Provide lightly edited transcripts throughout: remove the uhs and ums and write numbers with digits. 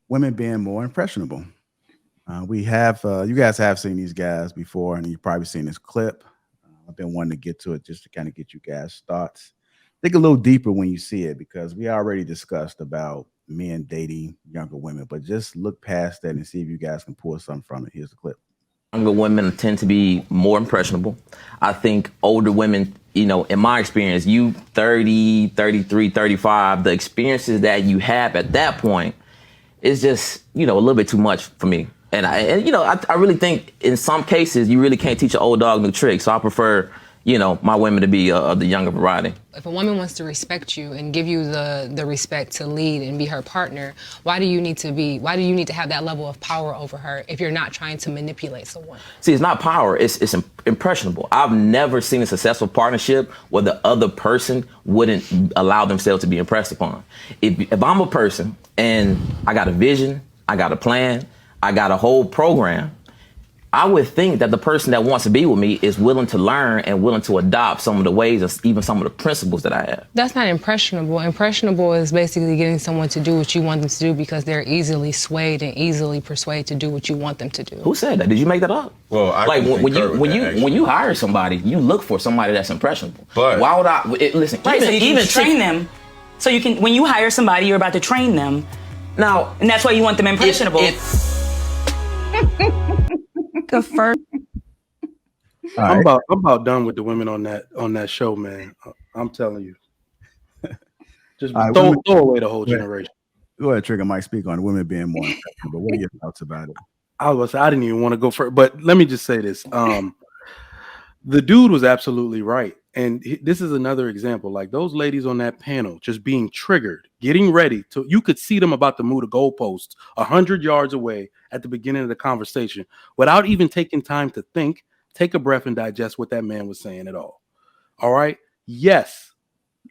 women being more impressionable. We have you guys have seen these guys before, and you've probably seen this clip. I've been wanting to get to it just to kind of get you guys' thoughts. Think a little deeper when you see it because we already discussed about men dating younger women, but just look past that and see if you guys can pull something from it. Here's the clip. Younger women tend to be more impressionable. I think older women, in my experience, you 30, 33, 35, the experiences that you have at that point is just, a little bit too much for me. I really think in some cases you really can't teach an old dog new tricks. So I prefer, my women to be of the younger variety. If a woman wants to respect you and give you the respect to lead and be her partner, why do you need to have that level of power over her if you're not trying to manipulate someone? See, it's not power, it's impressionable. I've never seen a successful partnership where the other person wouldn't allow themselves to be impressed upon. If I'm a person and I got a vision, I got a plan, I got a whole program, I would think that the person that wants to be with me is willing to learn and willing to adopt some of the ways or even some of the principles that I have. That's not impressionable. Impressionable is basically getting someone to do what you want them to do because they're easily swayed and easily persuaded to do what you want them to do. Who said that? Did you make that up? Well, when you hire somebody, you look for somebody that's impressionable. But why would I listen? Right, so you can train them. So you can, when you hire somebody, you're about to train them. Now, and that's why you want them impressionable. I'm about done with the women on that show, man. I'm telling you. Just throw away the whole generation. Go ahead, Trigger Mike, speak on women being more impressionable. What are your thoughts about it? I didn't even want to go for it, but let me just say this. The dude was absolutely right. And this is another example, like those ladies on that panel just being triggered, getting ready to, you could see them about to move the goalposts 100 yards away at the beginning of the conversation without even taking time to think, take a breath and digest what that man was saying at all. All right. Yes,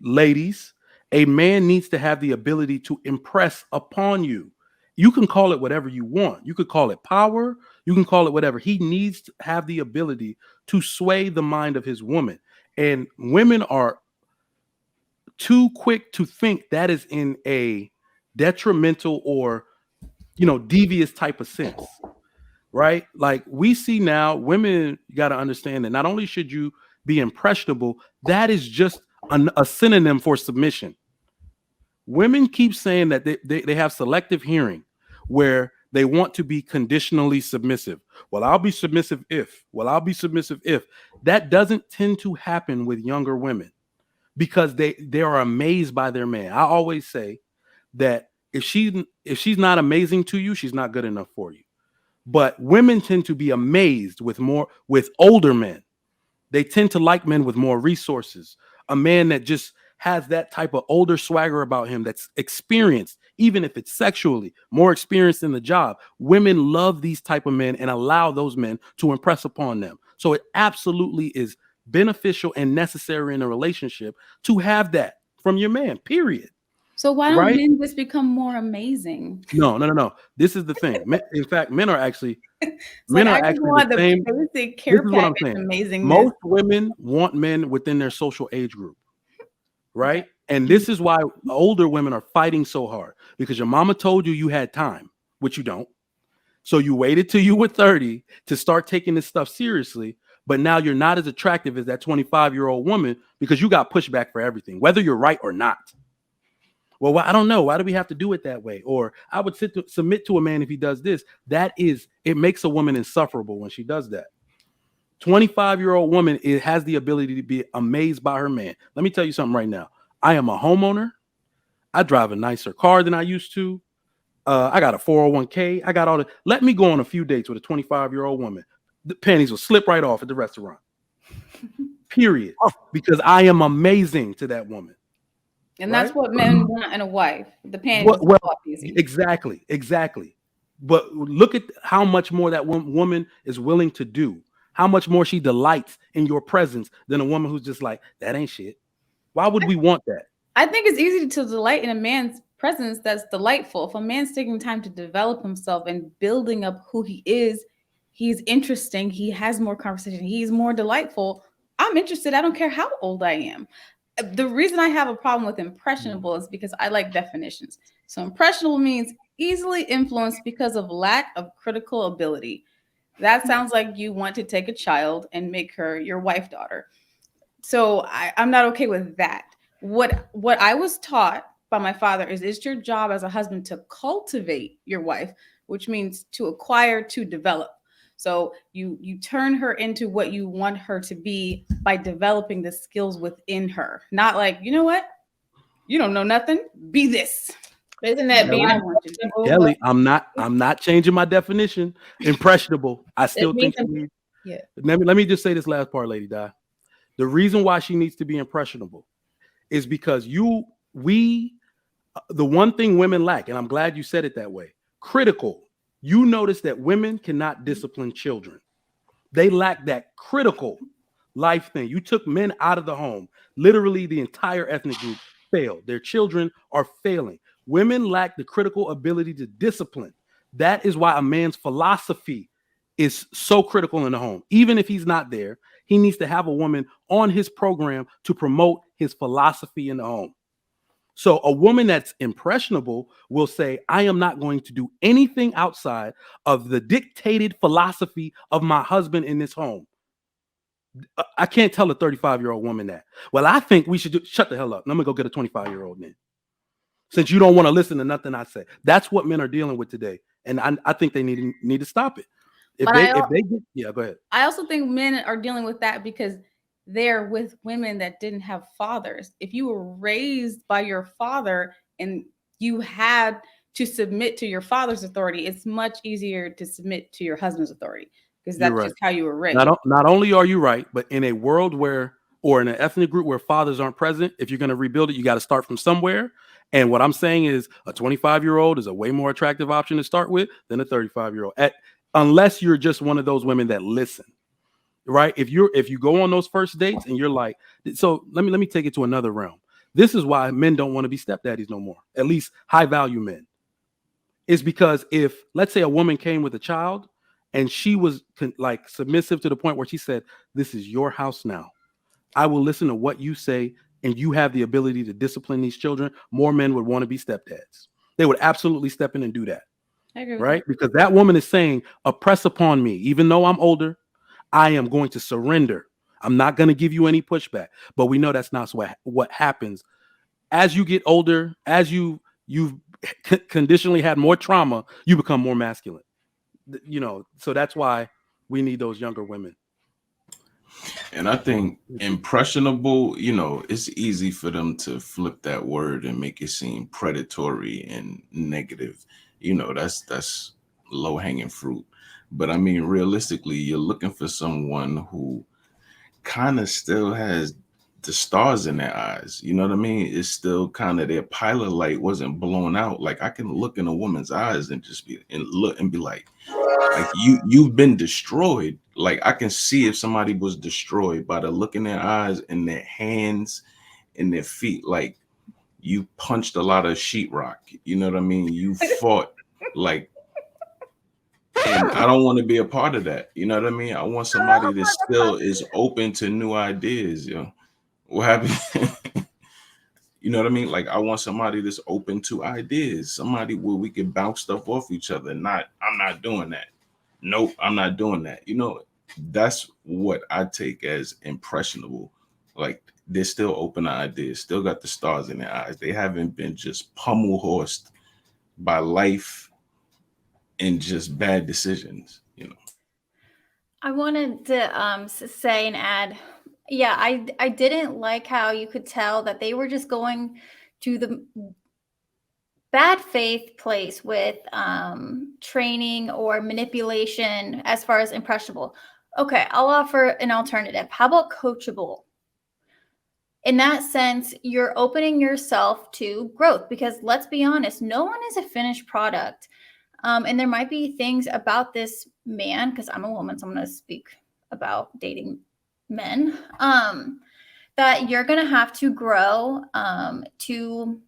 ladies, a man needs to have the ability to impress upon you. You can call it whatever you want. You could call it power. You can call it whatever. He needs to have the ability to sway the mind of his woman. And women are too quick to think that is in a detrimental or, devious type of sense, right? Like we see now, women, you got to understand that not only should you be impressionable, that is just a synonym for submission. Women keep saying that they have selective hearing where they want to be conditionally submissive. Well, I'll be submissive if. That doesn't tend to happen with younger women because they are amazed by their man. I always say that if she's not amazing to you, she's not good enough for you. But women tend to be amazed with older men. They tend to like men with more resources. A man that just has that type of older swagger about him that's experienced, even if it's sexually, more experienced in the job. Women love these type of men and allow those men to impress upon them. So it absolutely is beneficial and necessary in a relationship to have that from your man, period. So why don't men just become more amazing? No. This is the thing. In fact, men are actually the same. Basic care package. Amazing. Most women want men within their social age group. Right. And this is why older women are fighting so hard because your mama told you had time, which you don't. So you waited till you were 30 to start taking this stuff seriously. But now you're not as attractive as that 25-year-old woman because you got pushback for everything, whether you're right or not. Well, I don't know. Why do we have to do it that way? Or I would submit to a man if he does this. It makes a woman insufferable when she does that. 25-year-old woman has the ability to be amazed by her man. Let me tell you something right now. I am a homeowner. I drive a nicer car than I used to. I got a 401k. I got all the. Let me go on a few dates with a 25-year-old woman. The panties will slip right off at the restaurant. Period. Because I am amazing to that woman. And that's what men want in a wife. The panties will fall off easy. Exactly. But look at how much more that woman is willing to do. How much more she delights in your presence than a woman who's just like, that ain't shit. Why would we want that? I think it's easy to delight in a man's presence that's delightful. If a man's taking time to develop himself and building up who he is, he's interesting. He has more conversation. He's more delightful. I'm interested. I don't care how old I am. The reason I have a problem with impressionable is because I like definitions. So impressionable means easily influenced because of lack of critical ability. That sounds like you want to take a child and make her your wife daughter. So I'm not okay with that. What I was taught by my father is it's your job as a husband to cultivate your wife, which means to acquire, to develop. So you turn her into what you want her to be by developing the skills within her. Not like, you know what? You don't know nothing. Be this. Isn't that being I want you to be. Kelly, I'm not changing my definition. Impressionable. I still It think means- she needs. yeah. Let me just say this last part, Lady Di. The reason why she needs to be impressionable is because the one thing women lack, and I'm glad you said it that way, critical. You notice that women cannot discipline children. They lack that critical life thing. You took men out of the home. Literally, the entire ethnic group failed. Their children are failing. Women lack the critical ability to discipline. That is why a man's philosophy is so critical in the home. Even if he's not there, he needs to have a woman on his program to promote his philosophy in the home. So a woman that's impressionable will say, I am not going to do anything outside of the dictated philosophy of my husband in this home. I can't tell a 35-year-old woman that. Well, I think we should shut the hell up. I'm going to go get a 25-year-old then. Since you don't want to listen to nothing I say. That's what men are dealing with today. And I think they need to stop it. If they get, go ahead. I also think men are dealing with that because they're with women that didn't have fathers. If you were raised by your father and you had to submit to your father's authority, it's much easier to submit to your husband's authority because that's just how you were raised. Not only are you right, but in a world or in an ethnic group where fathers aren't present, if you're going to rebuild it, you got to start from somewhere. And what I'm saying is a 25-year-old is a way more attractive option to start with than a 35-year-old. Unless you're just one of those women that listen, right? If you go on those first dates and you're like, so let me take it to another realm. This is why men don't want to be stepdaddies no more, at least high value men. Is because if, let's say, a woman came with a child and she was like submissive to the point where she said, this is your house now. I will listen to what you say and you have the ability to discipline these children. More men would want to be stepdads. They would absolutely step in and do that. I agree with right? Because that woman is saying, oppress upon me. Even though I'm older, I am going to surrender. I'm not going to give you any pushback. But we know that's not what happens. As you get older, as you've conditionally had more trauma, you become more masculine. So that's why we need those younger women. And I think impressionable, it's easy for them to flip that word and make it seem predatory and negative. That's low hanging fruit. But I mean, realistically, you're looking for someone who kind of still has the stars in their eyes. You know what I mean? It's still kind of their pilot light wasn't blown out. Like I can look in a woman's eyes and just be like you've been destroyed. Like I can see if somebody was destroyed by the look in their eyes and their hands and their feet. Like you punched a lot of sheetrock. You know what I mean? You fought like, and I don't want to be a part of that. You know what I mean? I want somebody that still is open to new ideas. What happened? You know what I mean? Like I want somebody that's open to ideas. Somebody where we can bounce stuff off each other. I'm not doing that. Nope, I'm not doing that. That's what I take as impressionable. Like they're still open to ideas, still got the stars in their eyes. They haven't been just pummel horsed by life and just bad decisions. I wanted to say and add, yeah, I didn't like how you could tell that they were just going to the bad faith place with training or manipulation as far as impressionable. Okay, I'll offer an alternative. How about coachable? In that sense, you're opening yourself to growth because let's be honest, no one is a finished product. And there might be things about this man, because I'm a woman, so I'm going to speak about dating men, that you're going to have to grow to,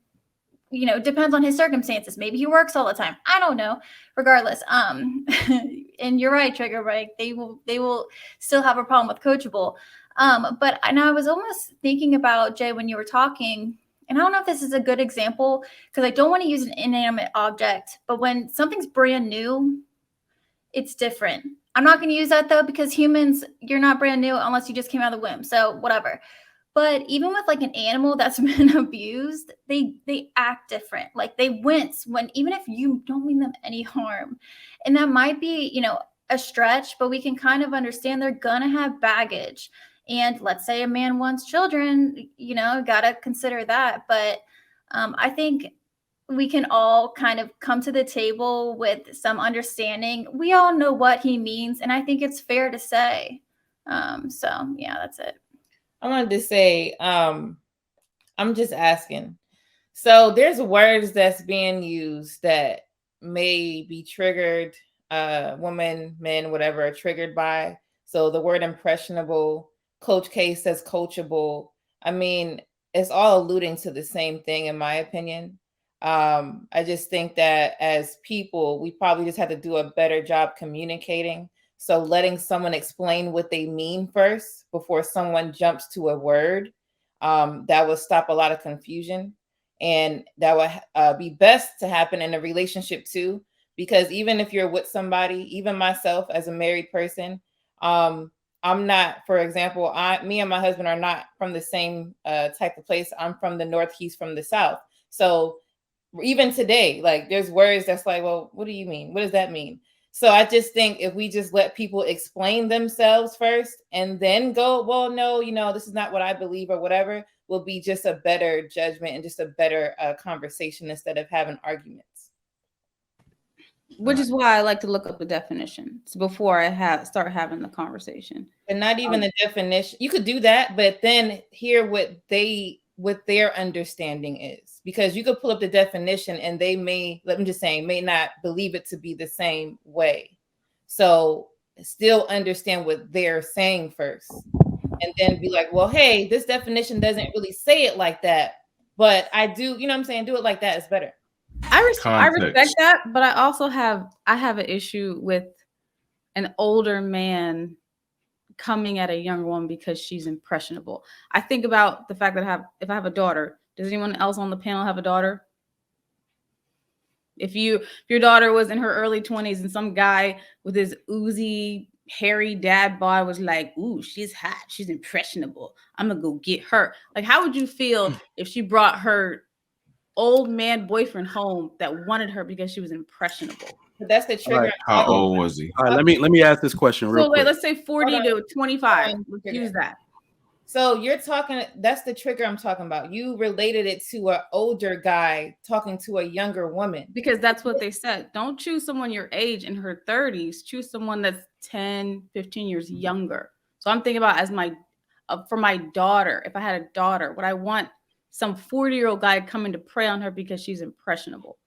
depends on his circumstances. Maybe he works all the time. I don't know. Regardless. And you're right, Trigger, right? They will still have a problem with coachable. But I was almost thinking about, Jay, when you were talking, and I don't know if this is a good example because I don't want to use an inanimate object, but when something's brand new, it's different. I'm not going to use that though, because humans, you're not brand new unless you just came out of the womb. So whatever. But even with like an animal that's been abused, they act different. Like they wince when, even if you don't mean them any harm. And that might be, you know, a stretch, but we can kind of understand they're going to have baggage. And let's say a man wants children, you know, got to consider that. But I think we can all kind of come to the table with some understanding. We all know what he means, and I think it's fair to say. So yeah, that's it. I wanted to say, I'm just asking. So there's words that's being used that may be triggered, women, men, whatever, are triggered by. So the word impressionable, Coach K says coachable. I mean, it's all alluding to the same thing, in my opinion. I just think that as people, we probably just have to do a better job communicating. So letting someone explain what they mean first before someone jumps to a word, that will stop a lot of confusion. And that would be best to happen in a relationship too, because even if you're with somebody, even myself as a married person, I'm not, for example, me and my husband are not from the same type of place. I'm from the North, he's from the South. So even today, like there's words that's like, well, what do you mean? What does that mean? So I just think if we just let people explain themselves first and then go, well, no, you know, this is not what I believe or whatever, will be just a better judgment and just a better conversation instead of having arguments. Which is why I like to look up the definitions before I start having the conversation. And not even the definition. You could do that, but then hear what their understanding is, because you could pull up the definition and they may not believe it to be the same way. So still understand what they're saying first, and then be like, well, hey, this definition doesn't really say it like that, but I do, you know what I'm saying? Do it like that. It's better. I respect that, but I also have an issue with an older man coming at a younger woman because she's impressionable. I think about the fact that if I have a daughter, does anyone else on the panel have a daughter? If your daughter was in her early 20s and some guy with his oozy, hairy dad bod was like, ooh, she's hot, she's impressionable, I'm gonna go get her. Like, how would you feel if she brought her old man boyfriend home that wanted her because she was impressionable? But that's the trigger. Right. How old was he? All right, let me ask this question real quick. Let's say 40 to 25. Let's use that. So that's the trigger I'm talking about. You related it to an older guy talking to a younger woman. Because that's what they said. Don't choose someone your age in her 30s. Choose someone that's 10, 15 years younger. So I'm thinking about for my daughter, if I had a daughter, would I want some 40-year-old guy coming to prey on her because she's impressionable?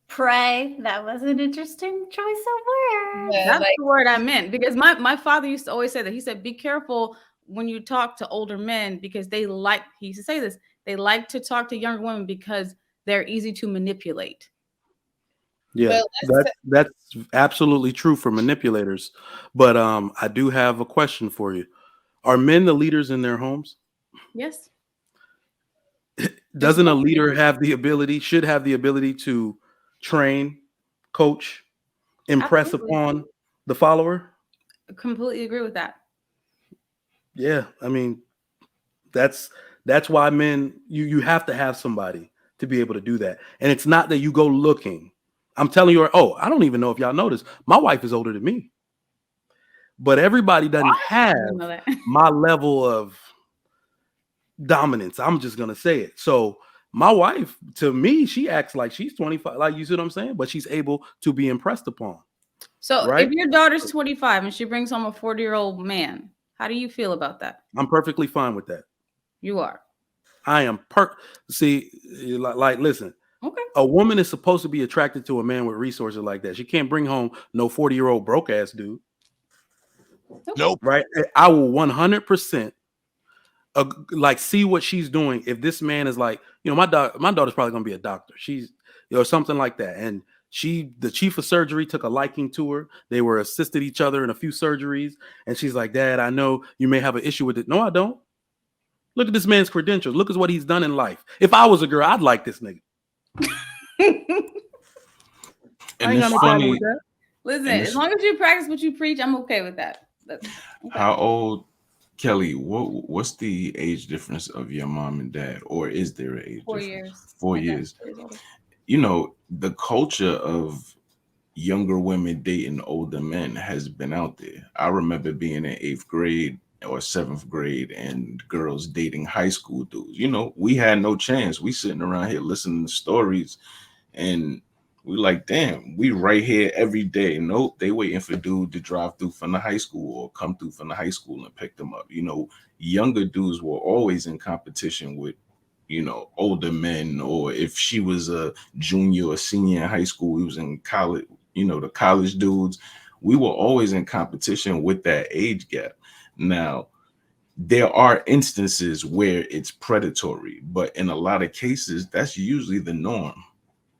Pray. That was an interesting choice of words. That's the word I meant, because my father used to always say that. He said, be careful when you talk to older men, because he used to say this, they like to talk to younger women because they're easy to manipulate. Yeah, that's absolutely true for manipulators. But I do have a question for you. Are men the leaders in their homes? Yes. Doesn't a leader should have the ability to train, coach, impress upon the follower? I completely agree with that. Yeah, I mean, that's why men, you have to have somebody to be able to do that. And it's not that you go looking. I'm telling you, I don't even know if y'all noticed, my wife is older than me. But everybody doesn't have my level of dominance. I'm just gonna say it. So my wife, to me, she acts like she's 25, like, you see what I'm saying? But she's able to be impressed upon. So if your daughter's 25 and she brings home a 40-year-old man, how do you feel about that? I'm perfectly fine with that. You are. I am listen. Okay. A woman is supposed to be attracted to a man with resources like that. She can't bring home no 40-year-old broke ass dude. Nope. Right? I will 100% see what she's doing. If this man is like, my daughter's probably gonna be a doctor. She's, something like that. And the chief of surgery took a liking to her. They were assisted each other in a few surgeries. And she's like, Dad, I know you may have an issue with it. No, I don't. Look at this man's credentials. Look at what he's done in life. If I was a girl, I'd like this nigga. And ain't it's got no problem funny. with that. Listen, And as it's- long as you practice what you preach, I'm okay with that. Okay. How old, Kelly? What's the age difference of your mom and dad, or is there an age 4 difference? years. 4 My dad's years. 4 years older. You know, the culture of younger women dating older men has been out there. I remember being in 8th grade or 7th grade and girls dating high school dudes. You know, we had no chance. We sitting around here listening to stories, and we like, damn, we right here every day. Nope, they waiting for dude to drive through from the high school or come through from the high school and pick them up. You know, younger dudes were always in competition with, you know, older men, or if she was a junior or senior in high school, we was in college, you know, the college dudes, we were always in competition with that age gap. Now, there are instances where it's predatory, but in a lot of cases, that's usually the norm.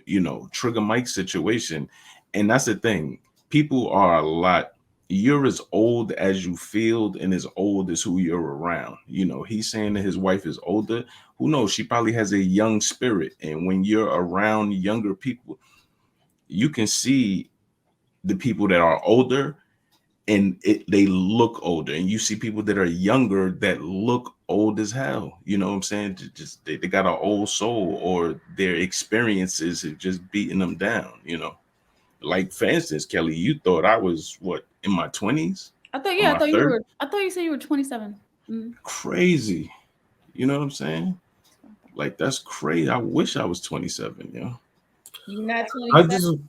You know, Trigger Mike situation. And that's the thing. People are a lot, you're as old as you feel and as old as who you're around. You know, he's saying that his wife is older. Who knows? She probably has a young spirit. And when you're around younger people, you can see the people that are older and they look older, and you see people that are younger that look old as hell. You know what I'm saying? Just they got an old soul, or their experiences are just beating them down. You know, like for instance, Kelly, you thought I was what, in my 20s? I thought, Or yeah, my I thought 30s? you said you were 27. Mm. Crazy. You know what I'm saying? Like, that's crazy. I wish I was 27. You know, You're not I 27.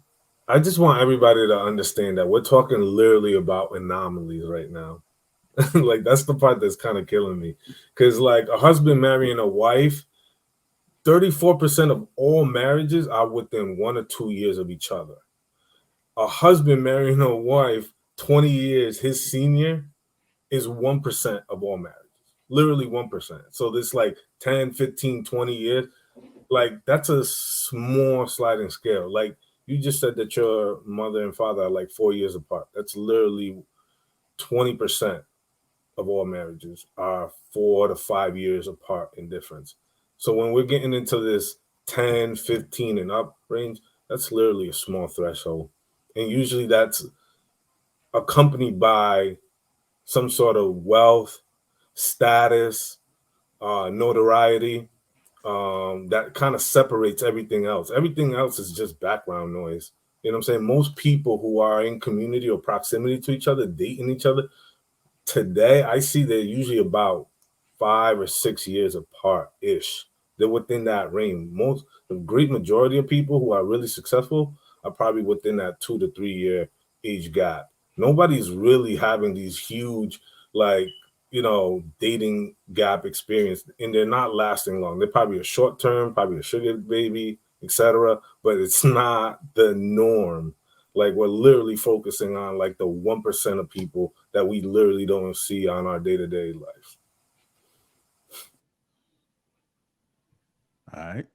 just want everybody to understand that we're talking literally about anomalies right now. Like, that's the part that's kind of killing me. Because like a husband marrying a wife, 34% of all marriages are within 1 or 2 years of each other. A husband marrying a wife 20 years, his senior, is 1% of all marriages. Literally 1%. So this like 10, 15, 20 years, like that's a small sliding scale. Like you just said that your mother and father are like 4 years apart. That's literally 20% of all marriages are 4 to 5 years apart in difference. So when we're getting into this 10, 15 and up range, that's literally a small threshold. And usually that's accompanied by some sort of wealth, status, notoriety, that kind of separates everything else. Everything else is just background noise. You know what I'm saying? Most people who are in community or proximity to each other, dating each other, today I see they're usually about 5 or 6 years apart ish. They're within that range. The great majority of people who are really successful are probably within that 2 to 3 year age gap. Nobody's really having these huge, like, dating gap experience, and they're not lasting long. They're probably a short term, probably a sugar baby, etc. But it's not the norm. Like, we're literally focusing on like the 1% of people that we literally don't see on our day-to-day life. All right.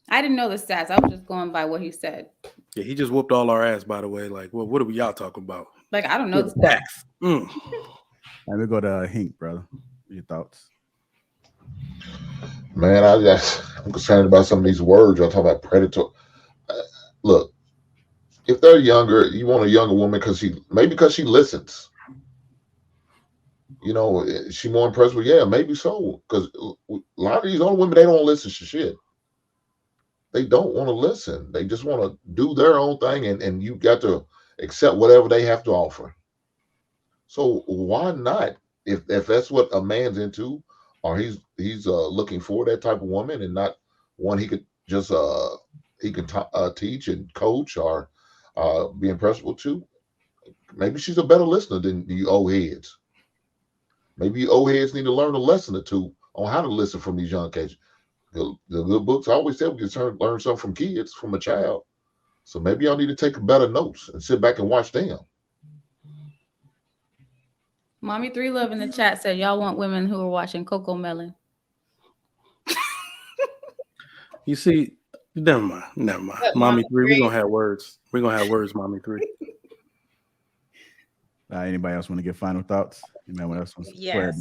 I didn't know the stats. I was just going by what he said. Yeah, he just whooped all our ass, by the way. Like, well, what are y'all talking about? Like, I don't know the stats. Let me go to Hink, brother. Your thoughts? Man, I'm concerned about some of these words. Y'all talk about predator. Look, if they're younger, you want a younger woman because she listens. You know, is she more impressed with? Yeah, maybe so. Because a lot of these older women, they don't listen to shit. They don't want to listen. They just want to do their own thing, and you got to accept whatever they have to offer. So why not? If that's what a man's into, or he's looking for that type of woman, and not one he could just teach and coach or be impressible to. Maybe she's a better listener than you old heads. Maybe you old heads need to learn a lesson or two on how to listen from these young kids. The good books, I always say, we can learn something from kids, from a child. So maybe y'all need to take better notes and sit back and watch them. Mommy 3 Love in the chat said y'all want women who are watching Coco Melon. You see, never mind. Mommy 3, we're gonna have words. Mommy 3. Anybody else want to give final thoughts? Anybody else wants to Yes.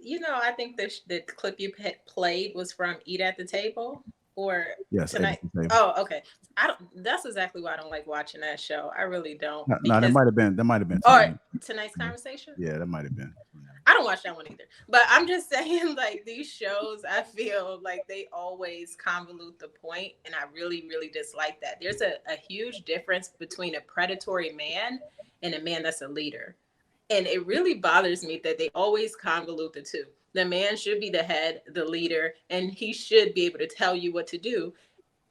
I think the clip you played was from Eat at the Table or Yes, Tonight. Oh, okay. I don't. That's exactly why I don't like watching that show. I really don't. No, that might have been Or Tonight's Conversation. Yeah, that might have been. I don't watch that one either. But I'm just saying, like, these shows, I feel like they always convolute the point, and I really, really dislike that. There's a huge difference between a predatory man and a man that's a leader. And it really bothers me that they always convolute the two. The man should be the head, the leader, and he should be able to tell you what to do.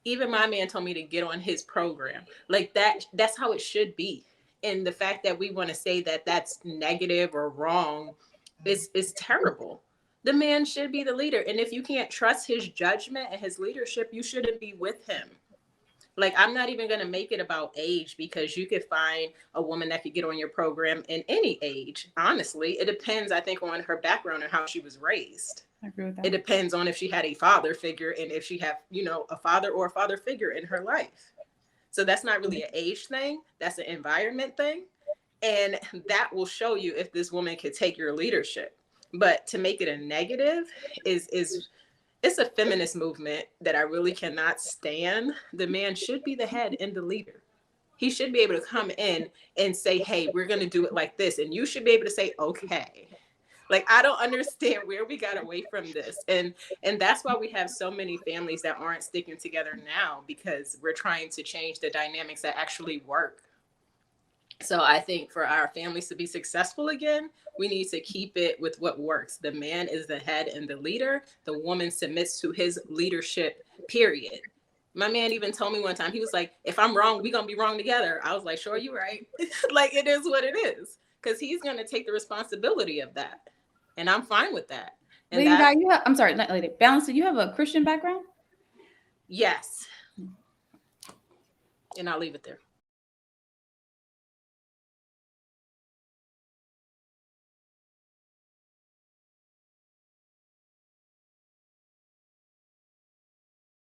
Even my man told me to get on his program. Like that's how it should be. And the fact that we want to say that that's negative or wrong is terrible. The man should be the leader. And if you can't trust his judgment and his leadership, you shouldn't be with him. Like, I'm not even going to make it about age, because you could find a woman that could get on your program in any age. Honestly, it depends, I think, on her background and how she was raised. I agree with that. It depends on if she had a father figure and if she had, a father or a father figure in her life. So that's not really an age thing. That's an environment thing. And that will show you if this woman could take your leadership. But to make it a negative it's a feminist movement that I really cannot stand. The man should be the head and the leader. He should be able to come in and say, hey, we're going to do it like this. And you should be able to say, okay. Like, I don't understand where we got away from this. And that's why we have so many families that aren't sticking together now, because we're trying to change the dynamics that actually work. So I think for our families to be successful again, we need to keep it with what works. The man is the head and the leader. The woman submits to his leadership, period. My man even told me one time, he was like, if I'm wrong, we're going to be wrong together. I was like, sure, you're right. Like, it is what it is, because he's going to take the responsibility of that. And I'm fine with that. And Lady Di, I'm sorry, not Lady. Balance, you have a Christian background? Yes. And I'll leave it there.